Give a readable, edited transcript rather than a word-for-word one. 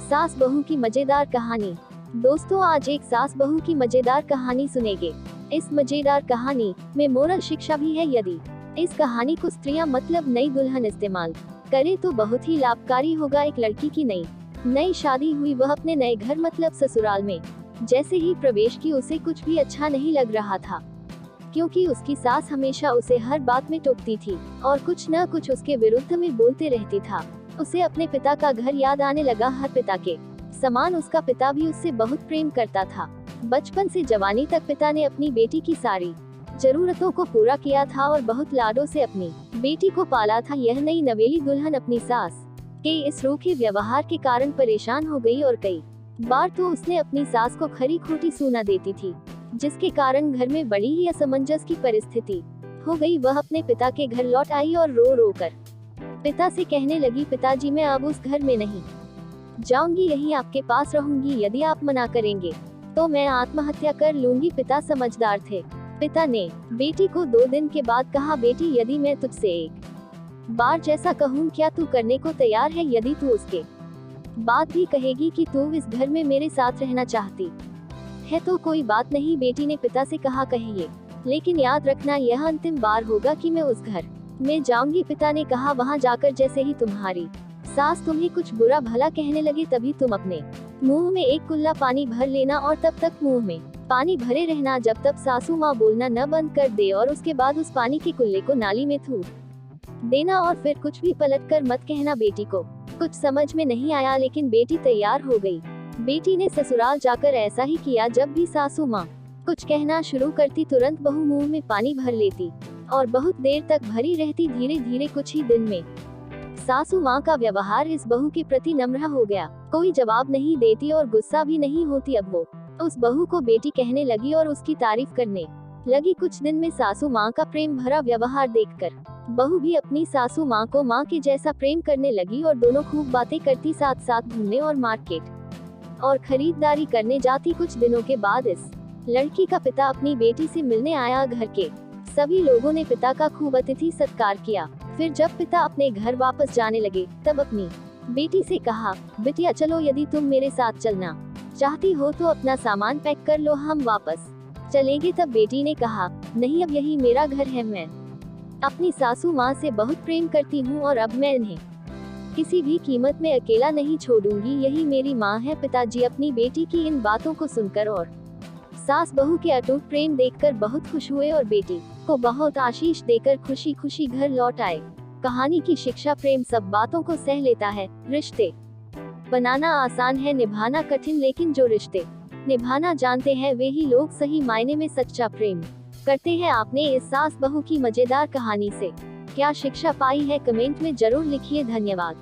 सास बहू की मजेदार कहानी। दोस्तों, आज एक सास बहू की मजेदार कहानी सुनेंगे। इस मजेदार कहानी में मोरल शिक्षा भी है। यदि इस कहानी को स्त्रियां मतलब नई दुल्हन इस्तेमाल करे तो बहुत ही लाभकारी होगा। एक लड़की की नई शादी हुई, वह अपने नए घर मतलब ससुराल में जैसे ही प्रवेश की उसे कुछ भी अच्छा नहीं लग रहा था, क्योंकि उसकी सास हमेशा उसे हर बात में टोकती थी और कुछ न कुछ उसके विरुद्ध में बोलते रहती था। उसे अपने पिता का घर याद आने लगा। हर पिता के समान उसका पिता भी उससे बहुत प्रेम करता था। बचपन से जवानी तक पिता ने अपनी बेटी की सारी जरूरतों को पूरा किया था और बहुत लाडों से अपनी बेटी को पाला था। यह नई नवेली दुल्हन अपनी सास के इस रूखे व्यवहार के कारण परेशान हो गई और कई बार तो उसने अपनी सास को खरी खोटी सूना देती थी, जिसके कारण घर में बड़ी ही असमंजस की परिस्थिति हो गई। वह अपने पिता के घर लौट आई और रो रो कर पिता से कहने लगी, पिताजी, मैं अब उस घर में नहीं जाऊंगी, यहीं आपके पास रहूंगी। यदि आप मना करेंगे तो मैं आत्महत्या कर लूंगी। पिता समझदार थे। पिता ने बेटी को 2 दिन के बाद कहा, बेटी, यदि मैं तुझसे एक बार जैसा कहूँ, क्या तू करने को तैयार है? यदि तू उसके बाद भी कहेगी कि तू इस घर में मेरे साथ रहना चाहती है तो कोई बात नहीं। बेटी ने पिता से कहा, कहिए, लेकिन याद रखना यह अंतिम बार होगा कि मैं उस घर में जाऊंगी। पिता ने कहा, वहां जाकर जैसे ही तुम्हारी सास तुम्हें कुछ बुरा भला कहने लगे, तभी तुम अपने मुंह में एक कुल्ला पानी भर लेना और तब तक मुंह में पानी भरे रहना जब तक सासू माँ बोलना न बंद कर दे, और उसके बाद उस पानी के कुल्ले को नाली में थूक देना और फिर कुछ भी पलटकर मत कहना। बेटी को कुछ समझ में नहीं आया, लेकिन बेटी तैयार हो गई। बेटी ने ससुराल जाकर ऐसा ही किया। जब भी सासू माँ कुछ कहना शुरू करती, तुरंत बहू मुंह में पानी भर लेती और बहुत देर तक भरी रहती। धीरे धीरे कुछ ही दिन में सासू माँ का व्यवहार इस बहू के प्रति नम्र हो गया। कोई जवाब नहीं देती और गुस्सा भी नहीं होती। अब वो उस बहू को बेटी कहने लगी और उसकी तारीफ करने लगी। कुछ दिन में सासू माँ का प्रेम भरा व्यवहार देखकर बहू भी अपनी सासू माँ को माँ के जैसा प्रेम करने लगी और दोनों खूब बातें करती, साथ साथ घूमने और मार्केट और खरीदारी करने जाती। कुछ दिनों के बाद इस लड़की का पिता अपनी बेटी से मिलने आया। घर के सभी लोगों ने पिता का खूब अतिथि सत्कार किया। फिर जब पिता अपने घर वापस जाने लगे, तब अपनी बेटी से कहा, बिटिया, चलो, यदि तुम मेरे साथ चलना चाहती हो तो अपना सामान पैक कर लो, हम वापस चलेंगे। तब बेटी ने कहा, नहीं, अब यही मेरा घर है। मैं अपनी सासू माँ से बहुत प्रेम करती हूँ और अब मैं इन्हें किसी भी कीमत में अकेला नहीं छोड़ूंगी। यही मेरी माँ है। पिताजी अपनी बेटी की इन बातों को सुनकर और सास बहू के अटूट प्रेम देखकर बहुत खुश हुए और बेटी को बहुत आशीष देकर खुशी खुशी घर लौट आए। कहानी की शिक्षा, प्रेम सब बातों को सह लेता है। रिश्ते बनाना आसान है, निभाना कठिन, लेकिन जो रिश्ते निभाना जानते हैं वे ही लोग सही मायने में सच्चा प्रेम करते हैं। आपने इस सास बहू की मजेदार कहानी से क्या शिक्षा पाई है? कमेंट में जरूर लिखिए। धन्यवाद।